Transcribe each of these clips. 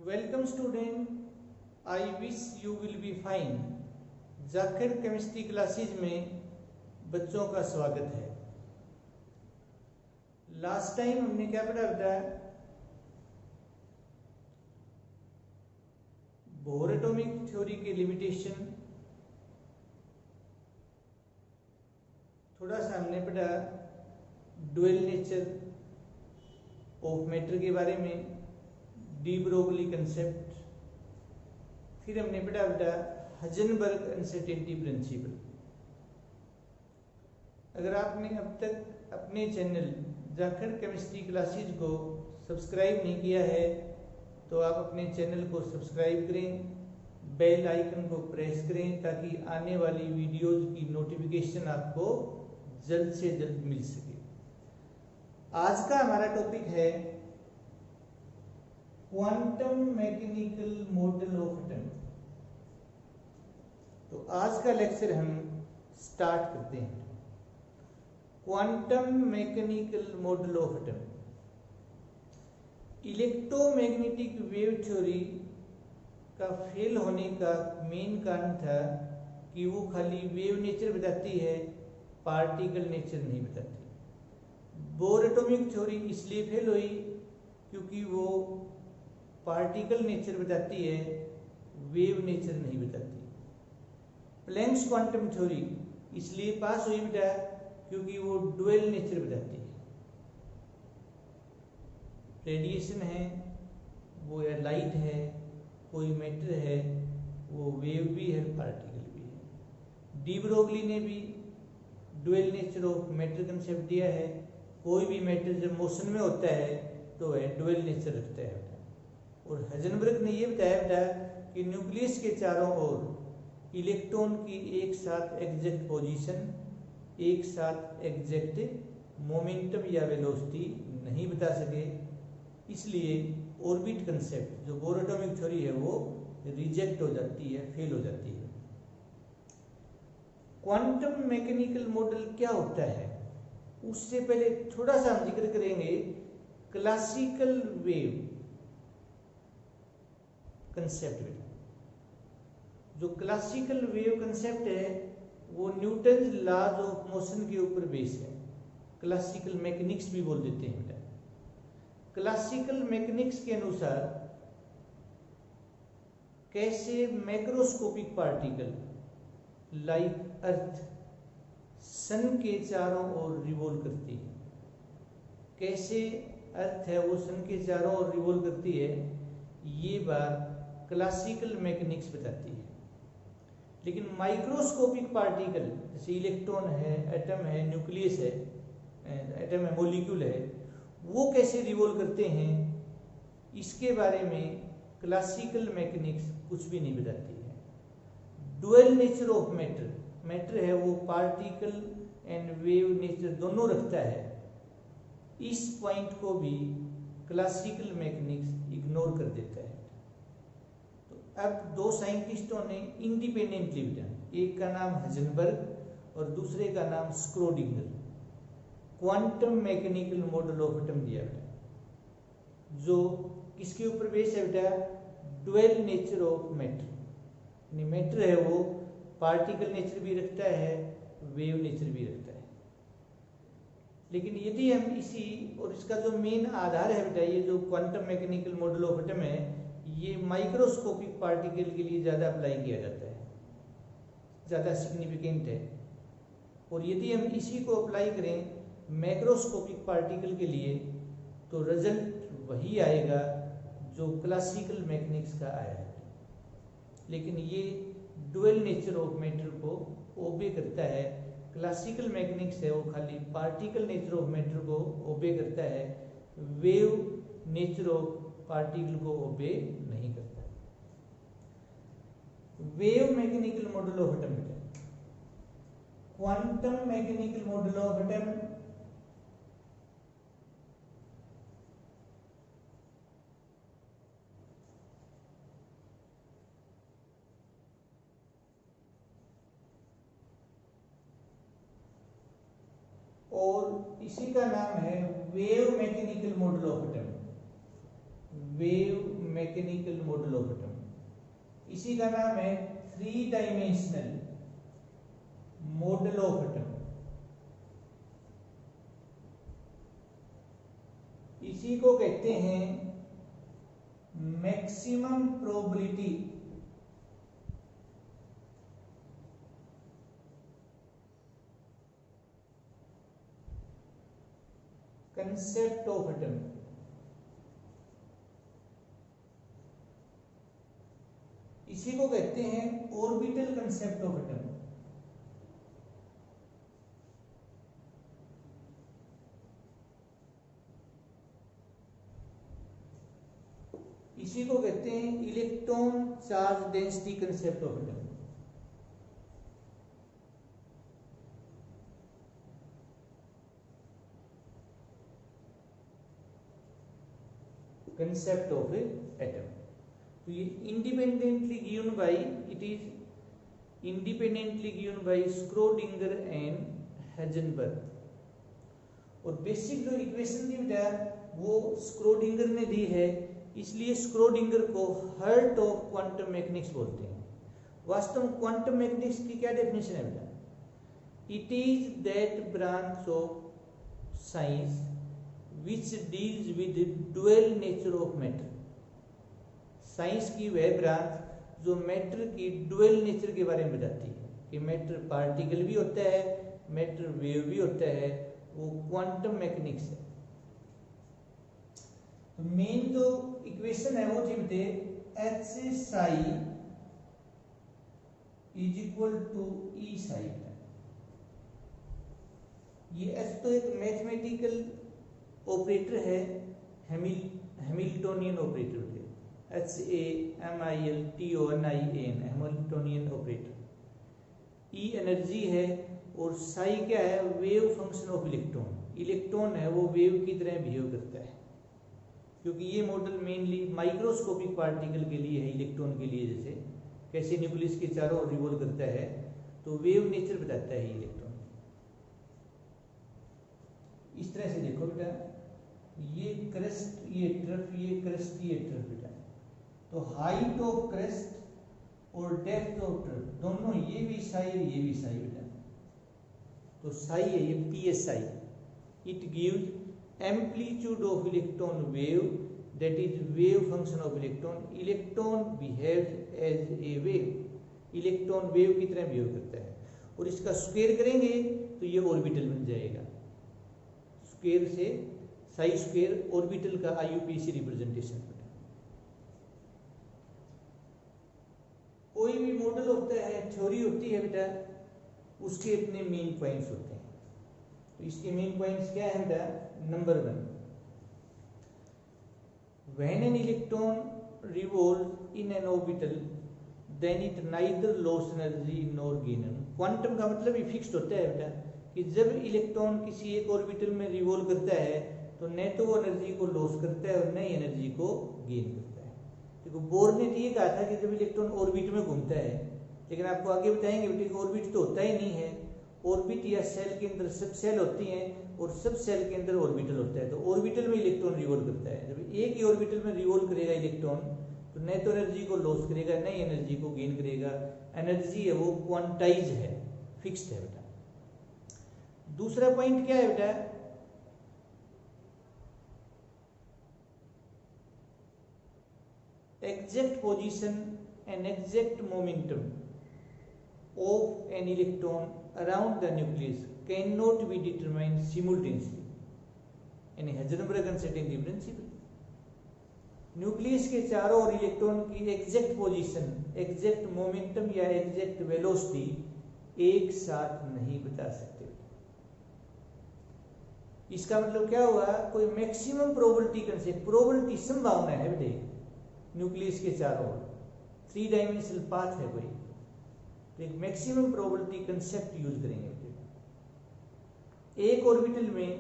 Welcome student, I wish you will be fine। जाखिर chemistry classes में बच्चों का स्वागत है। लास्ट टाइम हमने क्या पढ़ा था? बोर एटॉमिक थ्योरी के लिमिटेशन, थोड़ा सा हमने पढ़ा डुअल नेचर ऑफ मैटर के बारे में, डी ब्रोगली कंसेप्ट, फिर हमने पढ़ा बेटा हाइजेनबर्ग अनसर्टेनिटी प्रिंसिपल। अगर आपने अब तक अपने चैनल जाखिर केमिस्ट्री क्लासेज को सब्सक्राइब नहीं किया है तो आप अपने चैनल को सब्सक्राइब करें, बेल आइकन को प्रेस करें ताकि आने वाली वीडियोज की नोटिफिकेशन आपको जल्द से जल्द मिल सके। आज का हमारा टॉपिक है quantum mechanical model of atom. तो आज का लेक्चर हम स्टार्ट करते हैं। Quantum mechanical model of atom. Electromagnetic wave theory का फेल होने का मेन कारण था कि वो खाली वेव नेचर बताती है, पार्टिकल नेचर नहीं बताती। बोर एटॉमिक थ्योरी इसलिए फेल हुई क्योंकि वो पार्टिकल नेचर बताती है, वेव नेचर नहीं बताती। प्लैंक्स क्वांटम थ्योरी इसलिए पास हुई बेटा क्योंकि वो डुअल नेचर बताती है। रेडिएशन है वो या लाइट है, कोई मैटर है, वो वेव भी है, पार्टिकल भी है। डी ब्रोगली ने भी dual nature of matter concept दिया है। कोई भी मैटर जब मोशन में होता है तो है डुअल नेचर रखता है। और हाइजेनबर्ग ने यह बताया बेटा कि न्यूक्लियस के चारों ओर इलेक्ट्रॉन की एक साथ एग्जैक्ट पोजीशन, एक साथ एग्जैक्ट मोमेंटम या वेलोसिटी नहीं बता सके, इसलिए ऑर्बिट कंसेप्ट जो बोर एटॉमिक थ्योरी है वो रिजेक्ट हो जाती है, फेल हो जाती है। क्वांटम मैकेनिकल मॉडल क्या होता है उससे पहले थोड़ा सा हम जिक्र करेंगे क्लासिकल वेव कंसेप्ट में। जो क्लासिकल वेव कंसेप्ट है वो न्यूटन लॉज ऑफ मोशन के ऊपर बेस है। क्लासिकल मैकेनिक्स भी बोल देते हैं बेटा। क्लासिकल मैकेनिक्स के अनुसार कैसे मैक्रोस्कोपिक पार्टिकल लाइक अर्थ सन के चारों ओर रिवॉल्व करती है, कैसे अर्थ है वो सन के चारों ओर रिवॉल्व करती है, ये बात क्लासिकल मैकेनिक्स बताती है। लेकिन माइक्रोस्कोपिक पार्टिकल जैसे इलेक्ट्रॉन है, एटम है, न्यूक्लियस है, एटम है, मॉलिक्यूल है, वो कैसे रिवॉल्व करते हैं इसके बारे में क्लासिकल मैकेनिक्स कुछ भी नहीं बताती है। Dual nature of matter, matter है वो पार्टिकल एंड वेव नेचर दोनों रखता है, इस पॉइंट को भी क्लासिकल मैकेनिक्स इग्नोर कर देता है। तो अब दो साइंटिस्टों ने इंडिपेंडेंटली बताया, एक का नाम हाइजेनबर्ग और दूसरे का नाम Schrödinger, quantum mechanical model of atom दिया बेटा, जो किसके ऊपर बेस है बेटा? Dual nature of matter. यानी मैटर है वो पार्टिकल नेचर भी रखता है, वेव नेचर भी रखता है। लेकिन यदि हम इसी और इसका जो मेन आधार है बेटा, ये जो quantum mechanical model of atom है, ये माइक्रोस्कोपिक पार्टिकल के लिए ज़्यादा अप्लाई किया जाता है, ज़्यादा सिग्निफिकेंट है। और यदि हम इसी को अप्लाई करें मैक्रोस्कोपिक पार्टिकल के लिए तो रिजल्ट वही आएगा जो क्लासिकल मैकेनिक्स का आया है। लेकिन ये डुअल नेचर ऑफ मैटर को ओबे करता है। क्लासिकल मैकेनिक्स है वो खाली पार्टिकल नेचर ऑफ मैटर को ओबे करता है, वेव नेचर ऑफ पार्टिकल को ओबे नहीं करता। Wave mechanical model of atom, quantum mechanical model of atom और इसी का नाम है wave mechanical model of atom. Wave mechanical model of atom, इसी का नाम है 3 डायमेंशनल मॉडल ऑफ एटम। इसी को कहते हैं maximum probability concept of atom. इसी को कहते हैं ऑर्बिटल कंसेप्ट ऑफ एटम। इसी को कहते हैं electron charge density concept of atom. Concept of atom. तो ये independently given by, it is independently given by Schrödinger and Heisenberg. और बेसिक जो इक्वेशन दी बेटा वो स्क्रोडिंगर ने दी है, इसलिए स्क्रोडिंगर को हार्ट ऑफ क्वांटम मैकेनिक्स बोलते हैं। वास्तव में क्वांटम मैकेनिक्स की क्या डेफिनेशन है बेटा? It is that branch of science which deals with the dual nature of matter। Science की वह ब्रांच जो मैटर की डुअल नेचर के बारे में बताती है कि मैटर पार्टिकल भी होता है, मैटर वेव भी होता है, वो क्वांटम मैकेनिक्स है। तो मेन जो इक्वेशन है वो थी H psi is equal to E psi. ये एच तो एक मैथमेटिकल ऑपरेटर है, हैमिल्टोनियन ऑपरेटर है, HAMILTONIAN Hamiltonian operator. E energy है और साई क्या है? Wave function of electron. Electron है वो वेव की तरह बिहेव करता है, क्योंकि ये मॉडल मेनली माइक्रोस्कोपिक पार्टिकल के लिए है, इलेक्ट्रॉन के लिए। जैसे कैसे न्यूक्लियस के चारों ओर रिवॉल्व करता है, तो वेव नेचर बताता है इलेक्ट्रॉन। इस तरह से देखो बेटा, ये क्रस्ट ये ट्रफ, ये क्रस्ट ये ट्रफ बेटा। तो हाइट ऑफ क्रस्ट और डेप्थ ऑफ ट्रफ दोनों, ये भी साई ये भी साई बेटा। तो साई है ये PSI। It gives amplitude of electron wave, that is wave function of electron. Electron behaves as a wave. Electron wave की तरह बिहेव करता है। और इसका स्क्वायर करेंगे तो ये ऑर्बिटल बन जाएगा। स्क्वायर से साई स्क्वायर ऑर्बिटल का IUPAC रिप्रेजेंटेशन। कोई भी मॉडल होता है, थ्योरी होती है बेटा, उसके अपने मेन पॉइंट्स होते हैं। तो इसके मेन पॉइंट्स क्या है बेटा? Number 1, when an electron revolves in an orbital then it neither loss energy nor gain. Quantum का मतलब ही फिक्स्ड होता है बेटा, कि जब इलेक्ट्रॉन किसी एक ऑर्बिटल में रिवॉल्व करता है तो न तो वो एनर्जी को लॉस करता है और न ही एनर्जी को गेन करता है। देखो बोर ने तो ये कहा था कि जब इलेक्ट्रॉन ऑर्बिट में घूमता है, लेकिन आपको आगे बताएंगे बेटे कि ऑर्बिट तो होता ही नहीं है। ऑर्बिट या सेल के अंदर सब सेल होती हैं और सब सेल के अंदर ऑर्बिटल होता है। तो ऑर्बिटल में इलेक्ट्रॉन रिवॉल्व करता है। जब एक ही ऑर्बिटल में रिवॉल्व करेगा इलेक्ट्रॉन, तो न तो एनर्जी को लॉस करेगा न ही एनर्जी को गेन करेगा। एनर्जी है वो क्वांटाइज है, फिक्स्ड है बेटा। दूसरा पॉइंट क्या है बेटा? Exact position and exact momentum of an electron around the nucleus can not be determined simultaneously, यानी हाइजेनबर्ग अनसर्टेनिटी प्रिंसिपल। न्यूक्लियस के चारों ओर इलेक्ट्रॉन की एग्जैक्ट पोजीशन, एग्जैक्ट मोमेंटम या एग्जैक्ट वेलोसिटी एक साथ नहीं बता सकते। इसका मतलब क्या हुआ? कोई मैक्सिमम प्रोबेबिलिटी कंसेप्ट, प्रोबेबिलिटी संभावना है बेटे न्यूक्लियस के चारों ओर, 3 डायमेंशनल पाथ है कोई, तो एक मैक्सिमम प्रोबेबिलिटी कंसेप्ट यूज करेंगे। एक ऑर्बिटल में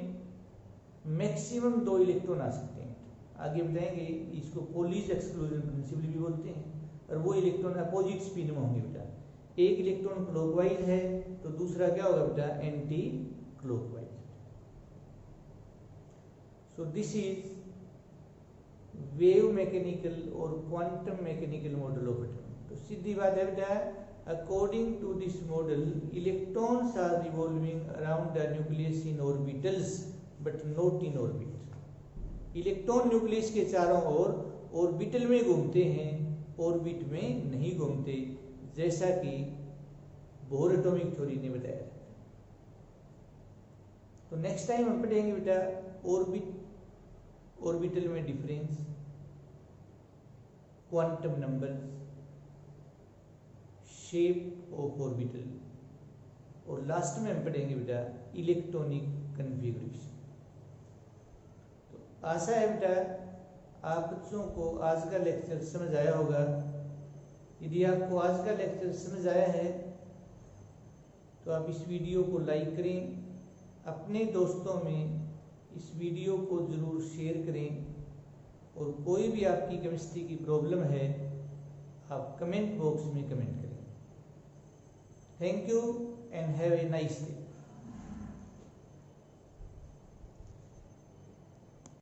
मैक्सिमम 2 इलेक्ट्रॉन आ सकते हैं। आगे बताएंगे, इसको पोलीज एक्सक्लूजन प्रिंसिपल भी बोलते हैं। और वो इलेक्ट्रॉन अपोजिट स्पिन में होंगे बेटा। एक इलेक्ट्रॉन क्लॉकवाइज है तो दूसरा क्या होगा बेटा? Anti clockwise. So this is wave mechanical और quantum mechanical model of atom. तो सीधी बात है बेटा, according to this model electrons are revolving around the nucleus in orbitals but not in orbit. Electron nucleus के चारों ओर ऑर्बिटल में घूमते हैं, ऑर्बिट में नहीं घूमते, जैसा कि बोर एटॉमिक थ्योरी ने बताया। तो नेक्स्ट टाइम हम पढ़ेंगे बेटा ऑर्बिटल में difference, quantum numbers, shape of orbital, और लास्ट में हम पढ़ेंगे बेटा इलेक्ट्रॉनिक कन्फिगरेशन। तो आशा है बेटा आप बच्चों को आज का लेक्चर समझ आया होगा। यदि आपको आज का लेक्चर समझ आया है तो आप इस वीडियो को लाइक करें, अपने दोस्तों में इस वीडियो को ज़रूर शेयर करें, और कोई भी आपकी केमिस्ट्री की प्रॉब्लम है आप कमेंट बॉक्स में कमेंट करें। Thank you and have a nice day.